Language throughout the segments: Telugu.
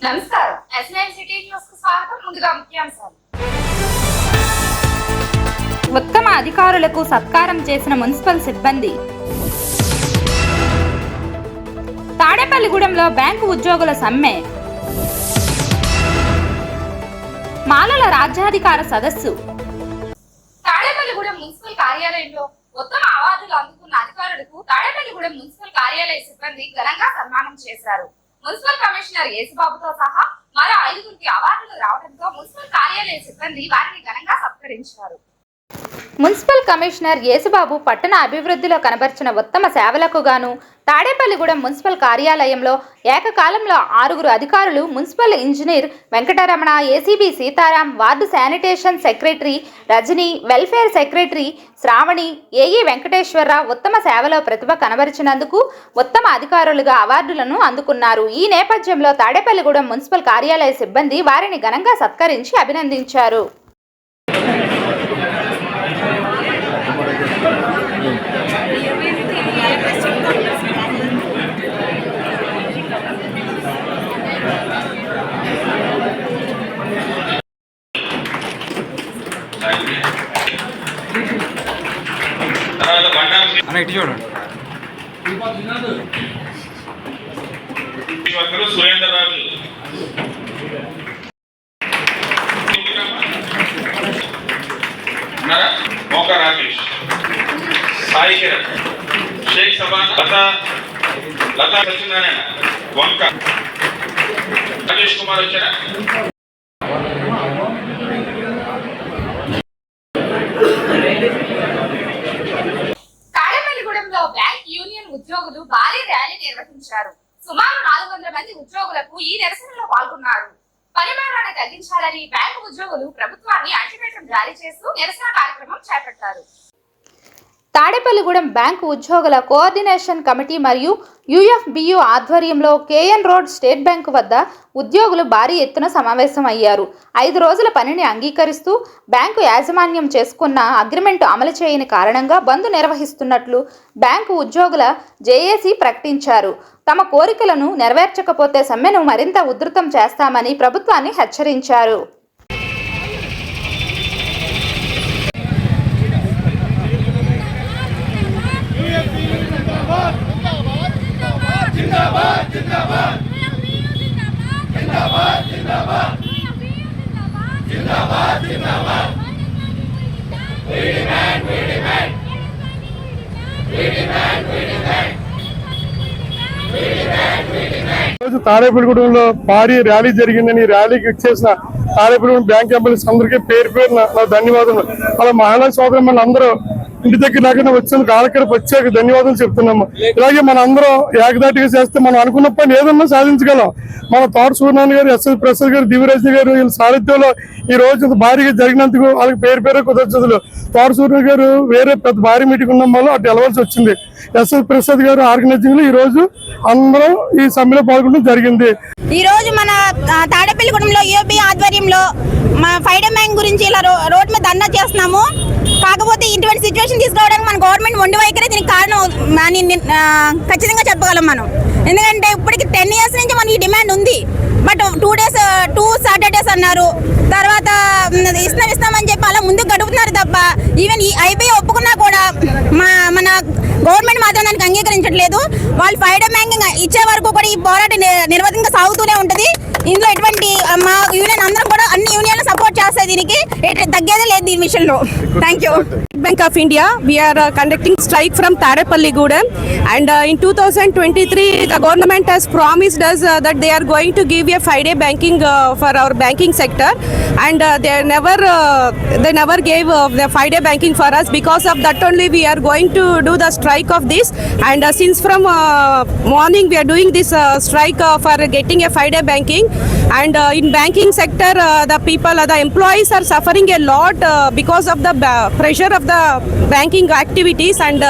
నమస్కారం S9 సిటీ న్యూస్ కు స్వాగతం. ముందుగా ముఖ్యాంశాలు. ఉత్తమ అధికారులకు సత్కారం చేసిన మున్సిపల్ సిబ్బంది. తాడేపల్లిగూడెంలో బ్యాంకు ఉద్యోగుల సమ్మె. మాలల రాజ్యాధికార సదస్సు. తాడేపల్లిగూడెం మున్సిపల్ కార్యాలయంలో ఉత్తమ అవార్డులు అందుకున్న అధికారులకు తాడేపల్లిగూడెం మున్సిపల్ కార్యాలయ సిబ్బంది ఘనంగా సన్మానం చేశారు. మున్సిపల్ కమిషనర్ యేసుబాబుతో సహా మరో 5గురికి అవార్డులు రావడంతో మున్సిపల్ కార్యాలయ సిబ్బంది వారిని ఘనంగా సత్కరించారు. మున్సిపల్ కమిషనర్ యేసుబాబు పట్టణ అభివృద్ధిలో కనబర్చిన ఉత్తమ సేవలకు గాను తాడేపల్లిగూడెం మున్సిపల్ కార్యాలయంలో ఏకకాలంలో 6గురు అధికారులు municipal engineer Venkataramana, ACB Sitaram, ward sanitation secretary Rajani, welfare secretary Sravani, AE Venkateswararao ఉత్తమ సేవలో ప్రతిభ కనబరిచినందుకు ఉత్తమ అధికారులుగా అవార్డులను అందుకున్నారు. ఈ నేపథ్యంలో తాడేపల్లిగూడెం మున్సిపల్ కార్యాలయ సిబ్బంది వారిని ఘనంగా సత్కరించి అభినందించారు. ఇటు చూడండి. సురేంద్రరాజు, మోక రాకేష్, సాయి కిరణ్, షేక్ సబాన్, లతా సత్యనారాయణ, వంక రాజేష్ కుమార్ వచ్చారా? బ్యాంక్ యూనియన్ ఉద్యోగులు భారీ ర్యాలీ నిర్వహించారు. సుమారు 400 మంది ఉద్యోగులకు ఈ నిరసనలో పాల్గొన్నారు. పరిమాణాన్ని తగ్గించాలని బ్యాంకు ఉద్యోగులు ప్రభుత్వాన్ని అల్టిమేటం జారీ చేస్తూ నిరసన కార్యక్రమం చేపట్టారు. తాడేపల్లిగూడెం బ్యాంకు ఉద్యోగుల కోఆర్డినేషన్ కమిటీ మరియు యూఎఫ్బియు ఆధ్వర్యంలో కేఎన్ రోడ్ స్టేట్ బ్యాంకు వద్ద ఉద్యోగులు భారీ ఎత్తున సమావేశమయ్యారు. 5 రోజుల పనిని అంగీకరిస్తూ బ్యాంకు యాజమాన్యం చేసుకున్న అగ్రిమెంటు అమలు చేయని కారణంగా బంద్ నిర్వహిస్తున్నట్లు బ్యాంకు ఉద్యోగుల జేఏసీ ప్రకటించారు. తమ కోరికలను నెరవేర్చకపోతే సమ్మెను మరింత ఉధృతం చేస్తామని ప్రభుత్వాన్ని హెచ్చరించారు. తాడేపల్లిగూడెంలో భారీ ర్యాలీ జరిగిందని ర్యాలీకి ఇచ్చేసిన తాడేపల్లిగూడెం బ్యాంక్ ఎంప్లాయీస్ అందరికీ పేరు పేరున నా ధన్యవాదాలు. అలా మహిళా సోదరు మన అందరూ ఇంటి దగ్గర లేకుండా వచ్చిన కాలకి ప్రత్యేక ధన్యవాదాలు చెప్తున్నాము. ఇలాగే మన అందరం ఏకదాటిగా చేస్తే మనం అనుకున్న పని ఏదన్నా సాధించగలం. మన తోట సూర్యనారాయణ గారు, ఎస్ఎస్ ప్రసాద్ గారు, దివ్యరాజు గారు వీళ్ళ సారథ్యంలో ఈ రోజు భారీగా జరిగినందుకు వాళ్ళకి పేరు పేరు కృతజ్ఞతలు. తోట సూర్య గారు వేరే పెద్ద భారీ మీటింగ్ ఉన్న వల్ల అటు వెళ్ళవలసి వచ్చింది. ఎస్ఎస్ ప్రసాద్ గారు ఆర్గనైజింగ్ లో ఈ రోజు అందరం ఈ సమ్మెలో పాల్గొనడం జరిగింది. ఈ రోజు మన తాడేపల్లిగూడెంలో యూఎఫ్బి ఆధ్వర్యంలో మా ఫైడే బ్యాంక్ గురించి ఇలా రోడ్ మీద ధర్నా చేస్తున్నాము. కాకపోతే ఇటువంటి సిచ్యువేషన్ తీసుకురావడానికి మన గవర్నమెంట్ మొండి వైఖరి దీనికి కారణం అని ఖచ్చితంగా చెప్పగలం మనం. ఎందుకంటే ఇప్పటికి 10 years నుంచి మనకి డిమాండ్ ఉంది. బట్ 2 Saturdays అన్నారు, తర్వాత ఇస్తామని చెప్పి అలా ముందుకు గడుపుతున్నారు తప్ప ఈవెన్ ఈ ఐబీఐ ఒప్పుకున్నా కూడా మన గవర్నమెంట్ మాత్రం దానికి అంగీకరించట్లేదు. వాళ్ళు ఫైడే బ్యాంకింగ్ ఇచ్చే వరకు కూడా ఈ పోరాటం నిరవధికంగా సాగుతూనే ఉంటుంది. ఇందులో ఎటువంటి మా యూనియన్ అందరం కూడా అన్ని యూనియన్లు సపోర్ట్ చేస్తాయి. దీనికి తగ్గేదే లేదు దీని విషయంలో. Thank you. Bank of India, we are conducting strike from Tadepalligudem, and in 2023 the government has promised us that they are going to give a 5-day banking for our banking sector, and they never gave the 5-day banking for us. Because of that only we are going to do the strike of this, and since from morning we are doing this strike for getting a 5-day banking. And in banking sector the people, the employees employees are suffering a lot because of the pressure of the banking activities and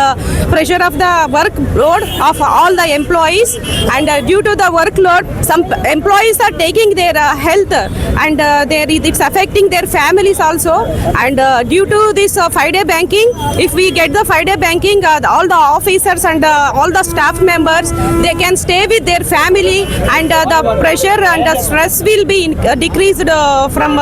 pressure of the workload of all the employees, and due to the workload some employees are taking their health and it's affecting their families also, and due to this 5-day banking, if we get the 5-day banking, all the officers and all the staff members, they can stay with their family, and the pressure and the stress will be decreased from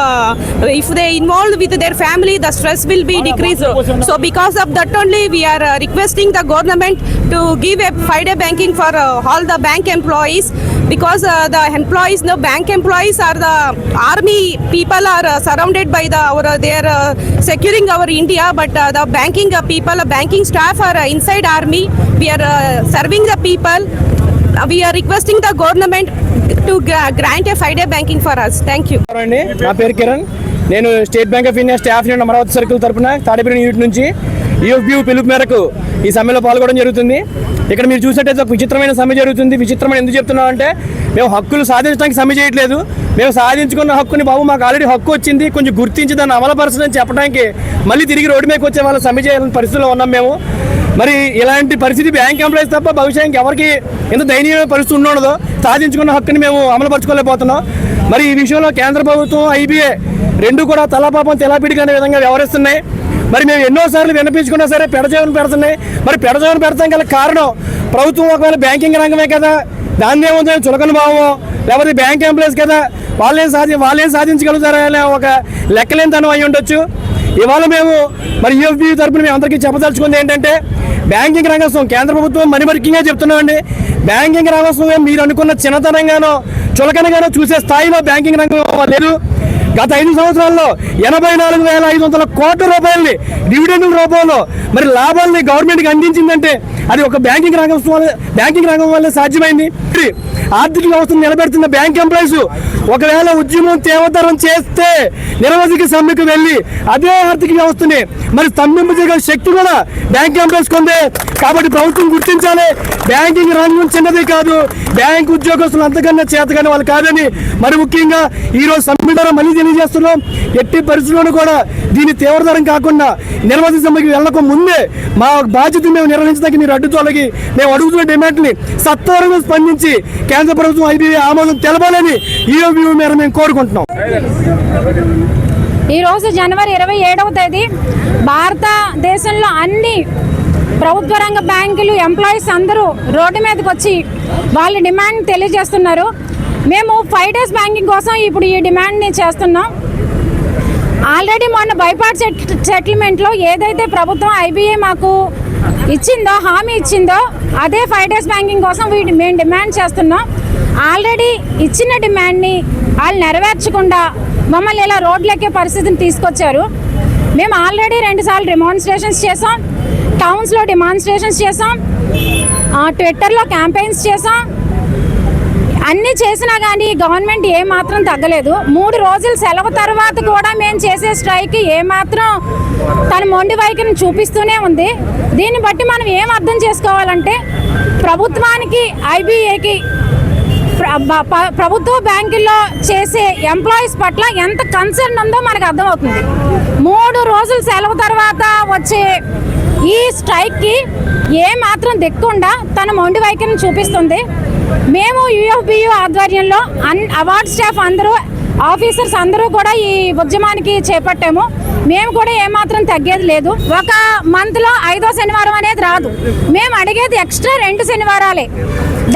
if they involved with their family, the stress will be decreased. So because of that only we are requesting the government to give a 5-day banking for all the bank employees, because the employees, the bank employees are the army people, are surrounded by they are securing our India, but the banking people, banking staff are inside army. We are serving the people. We are requesting the government to grant a 5-day banking for us. Thank you. నా పేరు కిరణ్. నేను state bank of India staff union Amaravati circle తరపున తాడేపల్లి యూనిట్ నుంచి ఈఎఫ్బియు పిలుపు మేరకు ఈ సమ్మెలో పాల్గొనడం జరుగుతుంది. ఇక్కడ మీరు చూసినట్టయితే ఒక విచిత్రమైన సమ్మె జరుగుతుంది. విచిత్రమైన ఎందుకు చెప్తున్నామంటే, మేము హక్కులు సాధించడానికి సమ్మె చేయట్లేదు. మేము సాధించుకున్న హక్కుని బాబు మాకు ఆల్రెడీ హక్కు వచ్చింది, కొంచెం గుర్తించి దాన్ని అమలుపరచదని చెప్పడానికి మళ్ళీ తిరిగి రోడ్డు మీదకి వచ్చే వాళ్ళు సమ్మె చేయాలని పరిస్థితిలో ఉన్నాం మేము. మరి ఇలాంటి పరిస్థితి బ్యాంక్ ఎంప్లాయీస్ తప్ప భవిష్యత్తు ఎవరికి ఎంత దయనీయమైన పరిస్థితి ఉండదో, సాధించుకున్న హక్కుని మేము అమలుపరచుకోలేకపోతున్నాం. మరి ఈ విషయంలో కేంద్ర ప్రభుత్వం, ఐబీఏ రెండు కూడా తలాపాపం తెలాపిడిగా అనే విధంగా వ్యవహరిస్తున్నాయి. మరి మేము ఎన్నోసార్లు వినిపించుకున్నా సరే పెడచేవను పెడుతున్నాయి. మరి పెడచేవను పెడతాం గల కారణం ప్రభుత్వం ఒకవేళ బ్యాంకింగ్ రంగమే కదా, దాన్ని ఏముందో చులకన భావమో, లేకపోతే బ్యాంక్ ఎంప్లాయీస్ కదా వాళ్ళేం సాధించగలుగుతారా అనే ఒక లెక్కలేనితనం అయి ఉండొచ్చు. ఇవాళ మేము మరి యూఎఫ్బి తరపున మేము అందరికీ చెప్పదలుచుకుంది ఏంటంటే, బ్యాంకింగ్ రంగం కేంద్ర ప్రభుత్వం మరిమరికింగా చెప్తున్నామండి. బ్యాంకింగ్ రంగం మీరు అనుకున్న చిన్నతనంగానో చులకనగానో చూసే స్థాయిలో బ్యాంకింగ్ రంగం లేదు. గత 5 సంవత్సరాల్లో 84,500 కోట్ల రూపాయలని డివిడెండ్ల రూపంలో మరి లాభాలని గవర్నమెంట్కి అందించిందంటే అది ఒక బ్యాంకింగ్ రంగం వల్ల సాధ్యమైంది. ఆర్థిక వ్యవస్థను నిలబెడుతున్న బ్యాంక్ ఎంప్లాయీస్ ఒకవేళ ఉద్యమం తీవ్రతరం చేస్తే నిరవధిక సమ్మెకు వెళ్ళి అదే ఆర్థిక వ్యవస్థని మరి స్తంభింపజేయగల శక్తి కూడా బ్యాంక్ ఎంప్లాయీస్ కొందే. కాబట్టి ప్రభుత్వం గుర్తించాలి, బ్యాంకింగ్ రంగం చిన్నది కాదు, బ్యాంక్ ఉద్యోగస్తులు అంతకన్నా చేతగానే వాళ్ళు కాదని మరి ముఖ్యంగా ఈరోజు సమ్మె ద్వారా మళ్ళీ తెలియజేస్తున్నాం. ఎట్టి పరిస్థితుల్లోనూ కూడా దీన్ని తీవ్రతరం కాకుండా నిరవధిక సమ్మెకి వెళ్ళక ముందే మా బాధ్యత మేము నిర్వహించడానికి మీరు అడ్డు తొలగి మేము అడుగుతున్న డిమాండ్ని సత్వరంగా స్పందించి కేంద్ర ప్రభుత్వం ఐబీఐ ఆమోదం తెలపాలని ఈఓబీయూ మేర మేము కోరుకుంటున్నాం. ఈరోజు జనవరి 27వ తేదీ భారతదేశంలో అన్ని ప్రభుత్వ రంగ బ్యాంకులు ఎంప్లాయీస్ అందరూ రోడ్డు మీదకి వచ్చి వాళ్ళ డిమాండ్ తెలియజేస్తున్నారు. మేము 5 days బ్యాంకింగ్ కోసం ఇప్పుడు ఈ డిమాండ్ని చేస్తున్నాం. ఆల్రెడీ మొన్న బైపార్ట్ సెటిల్మెంట్లో ఏదైతే ప్రభుత్వం ఐబీఐ మాకు ఇచ్చిందో, హామీ ఇచ్చిందో, అదే 5 days బ్యాంకింగ్ కోసం మేము డిమాండ్ చేస్తున్నాం. ఆల్రెడీ ఇచ్చిన డిమాండ్ని వాళ్ళు నెరవేర్చకుండా మమ్మల్ని ఇలా రోడ్లెక్కే పరిస్థితిని తీసుకొచ్చారు. మేము ఆల్రెడీ 2 సార్లు డెమాన్స్ట్రేషన్స్ చేసాం, టౌన్స్లో డెమాన్స్ట్రేషన్స్ చేసాం, ట్విట్టర్లో క్యాంపెయిన్స్ చేసాం. అన్నీ చేసినా కానీ గవర్నమెంట్ ఏమాత్రం తగ్గలేదు. 3 రోజుల సెలవు తర్వాత కూడా మేము చేసే స్ట్రైక్ ఏమాత్రం తన మొండి వైఖరిని చూపిస్తూనే ఉంది. దీన్ని బట్టి మనం ఏం అర్థం చేసుకోవాలంటే, ప్రభుత్వానికి ఐబీఏకి ప్రభుత్వ బ్యాంకుల్లో చేసే ఎంప్లాయీస్ పట్ల ఎంత కన్సర్న్ ఉందో మనకు అర్థమవుతుంది. 3 రోజుల సెలవు తర్వాత వచ్చే ఈ స్ట్రైక్కి ఏమాత్రం దిక్కుండా తన మొండి వైఖరిని చూపిస్తుంది. మేము యూఎఫ్బియు ఆధ్వర్యంలో అవార్డ్ స్టాఫ్ అందరూ, ఆఫీసర్స్ అందరూ కూడా ఈ ఉద్యమానికి చేపట్టాము. మేము కూడా ఏమాత్రం తగ్గేది లేదు. ఒక మంత్లో 5వ శనివారం అనేది రాదు. మేము అడిగేది ఎక్స్ట్రా 2 శనివారాలే.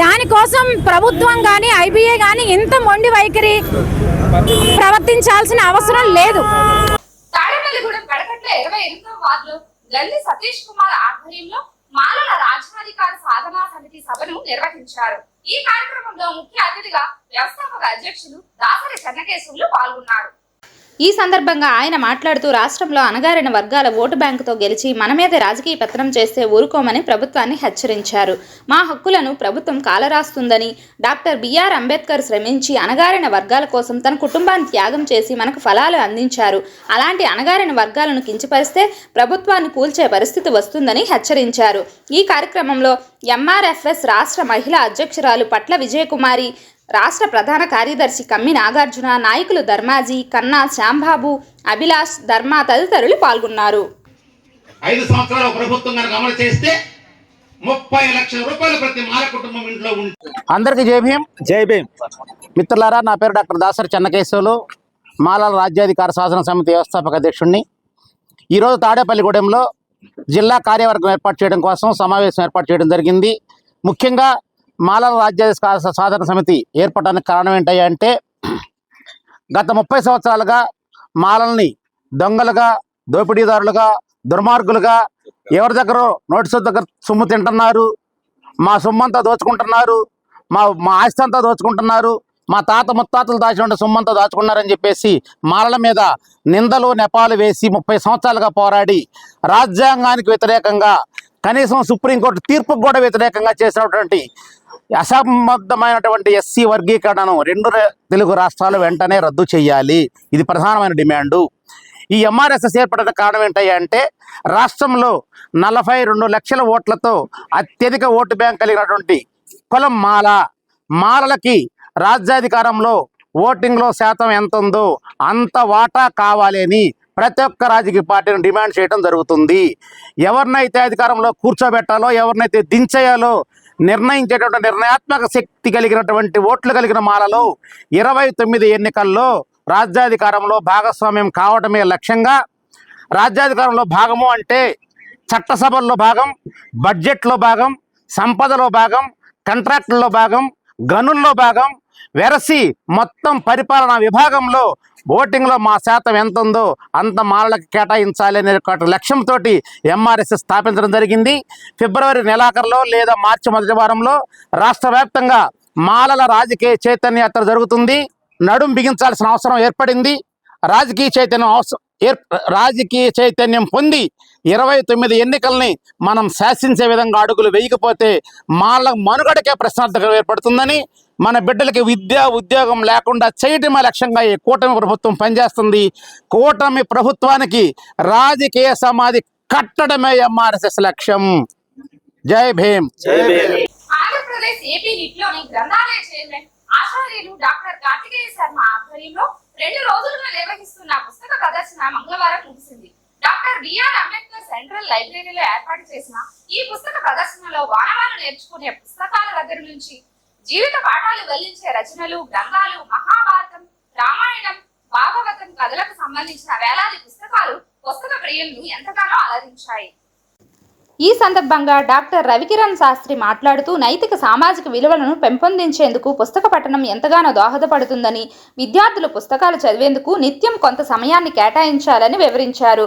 దానికోసం ప్రభుత్వం కానీ ఐబీఐ కానీ ఇంత మొండి వైఖరి ప్రవర్తించాల్సిన అవసరం లేదు. తాడేపల్లిగూడెం కడకట్ల 28వ వార్డులో గల్లి సతీష్ కుమార్ ఆధ్వర్యంలో మాలల రాజ్యాధికార సాధనా సమితి సభను నిర్వహించారు. ఈ కార్యక్రమంలో ముఖ్య అతిథిగా వ్యవస్థాపక అధ్యక్షులు దాసరి చెన్నకేశవులు పాల్గొన్నారు. ఈ సందర్భంగా ఆయన మాట్లాడుతూ, రాష్ట్రంలో అణగారిన వర్గాల ఓటు బ్యాంకుతో గెలిచి మన మీద రాజకీయ పత్రం చేస్తే ఊరుకోమని ప్రభుత్వాన్ని హెచ్చరించారు. మా హక్కులను ప్రభుత్వం కాలరాస్తుందని, డాక్టర్ బిఆర్ అంబేద్కర్ శ్రమించి అణగారిన వర్గాల కోసం తన కుటుంబాన్ని త్యాగం చేసి మనకు ఫలాలు అందించారు. అలాంటి అణగారిన వర్గాలను కించపరిస్తే ప్రభుత్వాన్ని కూల్చే పరిస్థితి వస్తుందని హెచ్చరించారు. ఈ కార్యక్రమంలో ఎంఆర్ఎఫ్ఎస్ రాష్ట్ర మహిళా అధ్యక్షురాలు పట్ల విజయకుమారి, రాష్ట్ర ప్రధాన కార్యదర్శి కమ్మి నాగార్జున, నాయకులు ధర్మాజీ, కన్నా, శ్యాంబాబు, అభిలాష్, ధర్మ తదితరులు పాల్గొన్నారు. 5 సంవత్సరాలు ప్రభుత్వం కనుక అమలు చేస్తే 30 లక్షల రూపాయలు ప్రతి మాల కుటుంబం ఇంట్లో ఉంటుంది. అందరికీ జై భీమ్. జై భీమ్. మిత్రులారా, నా పేరు డాక్టర్ దాసరి చెన్నకేశవులు, మాలల రాజ్యాధికార శాసన సమితి వ్యవస్థాపక అధ్యక్షుడిని. ఈరోజు తాడేపల్లిగూడెంలో జిల్లా కార్యవర్గం ఏర్పాటు చేయడం కోసం సమావేశం ఏర్పాటు చేయడం జరిగింది. ముఖ్యంగా మాలల రాజ్యాధికార సాధన సమితి ఏర్పడడానికి కారణం ఏంటంటే, గత 30 సంవత్సరాలుగా మాలల్ని దొంగలుగా, దోపిడీదారులుగా, దుర్మార్గులుగా, ఎవరి దగ్గర నోటీసు దగ్గర సొమ్ము తింటున్నారు, మా సొమ్మంతా దోచుకుంటున్నారు, మా ఆస్తి అంతా దోచుకుంటున్నారు, మా తాత ముత్తాతలు దాచిన సొమ్మంతా దాచుకున్నారని చెప్పేసి మాలల మీద నిందలు నెపాలు వేసి 30 సంవత్సరాలుగా పోరాడి రాజ్యాంగానికి వ్యతిరేకంగా, కనీసం సుప్రీంకోర్టు తీర్పుకు కూడా వ్యతిరేకంగా చేసినటువంటి అసంబద్ధమైనటువంటి ఎస్సీ వర్గీకరణను 2 తెలుగు రాష్ట్రాలు వెంటనే రద్దు చేయాలి. ఇది ప్రధానమైన డిమాండు. ఈ ఎంఆర్ఎస్ఎస్ ఏర్పడడానికి కారణం ఏంటంటే, రాష్ట్రంలో 42 లక్షల ఓట్లతో అత్యధిక ఓటు బ్యాంక్ కలిగినటువంటి కులం మాలలకి రాజ్యాధికారంలో ఓటింగ్లో శాతం ఎంత ఉందో అంత వాటా కావాలి అని ప్రతి ఒక్క రాజకీయ పార్టీని డిమాండ్ చేయడం జరుగుతుంది. ఎవరినైతే అధికారంలో కూర్చోబెట్టాలో, ఎవరినైతే దించేయాలో నిర్ణయించేటువంటి నిర్ణయాత్మక శక్తి కలిగినటువంటి ఓట్లు కలిగిన మాలలో 29 ఎన్నికల్లో రాజ్యాధికారంలో భాగస్వామ్యం కావడమే లక్ష్యంగా, రాజ్యాధికారంలో భాగము అంటే చట్టసభల్లో భాగం, బడ్జెట్లో భాగం, సంపదలో భాగం, కాంట్రాక్టుల్లో భాగం, గనుల్లో భాగం, వెరసి మొత్తం పరిపాలనా విభాగంలో ఓటింగ్లో మా శాతం ఎంత ఉందో అంత మాలలకు కేటాయించాలి అనే లక్ష్యంతో ఎంఆర్ఎస్ఎస్ స్థాపించడం జరిగింది. ఫిబ్రవరి నెలాఖరులో లేదా మార్చి మొదటి వారంలో రాష్ట్ర వ్యాప్తంగా మాలల రాజకీయ చైతన్య యాత్ర జరుగుతుంది. నడుం బిగించాల్సిన అవసరం ఏర్పడింది. రాజకీయ చైతన్యం పొంది 29 ఎన్నికల్ని మనం శాసించే విధంగా అడుగులు వేయకపోతే మాల మనుగడకే ప్రశ్నార్థకం ఏర్పడుతుందని, మన బిడ్డలకి ఉద్యోగం లేకుండా చేయటమే లక్ష్యంగా ఈ కూటమి ప్రభుత్వం పనిచేస్తుంది. కూటమి ప్రభుత్వానికి రాజకీయ సమాధి కట్టడమే ఎంఆర్ఎస్ఎస్ లక్ష్యం. జై భీమ్. ఆంధ్రప్రదేశ్ ఏపీ నిట్లోని గ్రంథాలయ చైర్మన్ ఆచార్యులు డాక్టర్ కార్తికేయ శర్మ ఆధ్వర్యంలో 2 రోజులుగా నిర్వహిస్తున్న పుస్తక ప్రదర్శన మంగళవారం ముగిసింది. డాక్టర్ బిఆర్ అంబేద్కర్ సెంట్రల్ లైబ్రరీలో ఏర్పాటు చేసిన ఈ పుస్తక ప్రదర్శనలో వానవాలు నేర్చుకునే పుస్తకాల దగ్గర నుంచి జీవిత పాఠాలు వెల్లించే రచనలు, గ్రంథాలు, మహాభారతం, రామాయణం, భాగవతం కథలకు సంబంధించిన వేలాది పుస్తకాలు పుస్తక ప్రియులను ఎంతగానో అలరించాయి. ఈ సందర్భంగా డాక్టర్ రవికిరణ్ శాస్త్రి మాట్లాడుతూ, నైతిక సామాజిక విలువలను పెంపొందించేందుకు పుస్తక పఠనం ఎంతగానో దోహదపడుతుందని, విద్యార్థులు పుస్తకాలు చదివేందుకు నిత్యం కొంత సమయాన్ని కేటాయించాలని వివరించారు.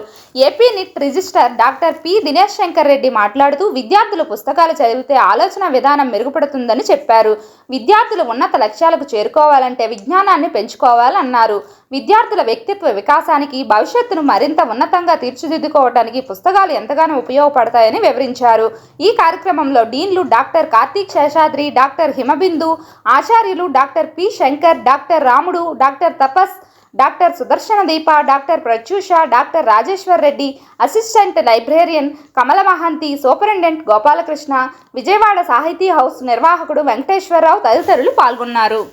AP neat registrar doctor P Dinesh Shankar Reddy మాట్లాడుతూ, విద్యార్థులు పుస్తకాలు చదివితే ఆలోచన విధానం మెరుగుపడుతుందని చెప్పారు. విద్యార్థులు ఉన్నత లక్ష్యాలకు చేరుకోవాలంటే విజ్ఞానాన్ని పెంచుకోవాలన్నారు. విద్యార్థుల వ్యక్తిత్వ వికాసానికి, భవిష్యత్తును మరింత ఉన్నతంగా తీర్చిదిద్దుకోవడానికి పుస్తకాలు ఎంతగానో ఉపయోగపడతాయని వివరించారు. ఈ కార్యక్రమంలో డీన్లు డాక్టర్ కార్తీక్ శేషాద్రి, డాక్టర్ హిమబిందు, ఆచార్యులు doctor P Shankar, doctor Ramudu, doctor Tapas, doctor Sudarshana Deepa, doctor Pratyusha, doctor Rajeshwar Reddy, assistant librarian Kamala Mahanti, superintendent Gopalakrishna, Vijayawada Sahiti house నిర్వాహకుడు వెంకటేశ్వరరావు తదితరులు పాల్గొన్నారు.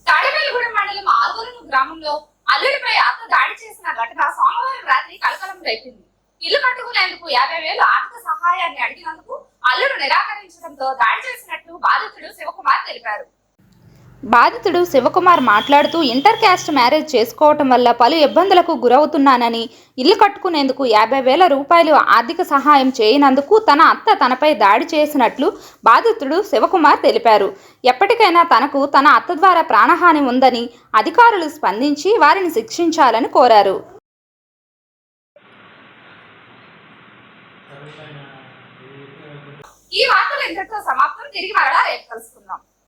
తాడేపల్లిగూడెం మండలం ఆల్గూరు గ్రామంలో అల్లుడిపై అత్త దాడి చేసిన ఘటన సోమవారం రాత్రి కలకలం రేపింది. ఇల్లు కట్టుకునేందుకు 50,000 ఆర్థిక సహాయాన్ని అడిగినందుకు అల్లుడు నిరాకరించడంతో దాడి చేసినట్లు బాధితుడు శివకుమార్ తెలిపారు. బాధితుడు శివకుమార్ మాట్లాడుతూ, ఇంటర్ క్యాస్ట్ మ్యారేజ్ చేసుకోవటం వల్ల పలు ఇబ్బందులకు గురవుతున్నానని, ఇల్లు కట్టుకునేందుకు 50,000 రూపాయలు ఆర్థిక సహాయం చేయనందుకు తన అత్త తనపై దాడి చేసినట్లు బాధితుడు శివకుమార్ తెలిపారు. ఎప్పటికైనా తనకు తన అత్త ద్వారా ప్రాణహాని ఉందని అధికారులు స్పందించి వారిని శిక్షించాలని కోరారు. ఈ వార్తలు ఇంతటితో సమాప్తం. తిరిగి మరలా రేపు కలుసుకుందాం.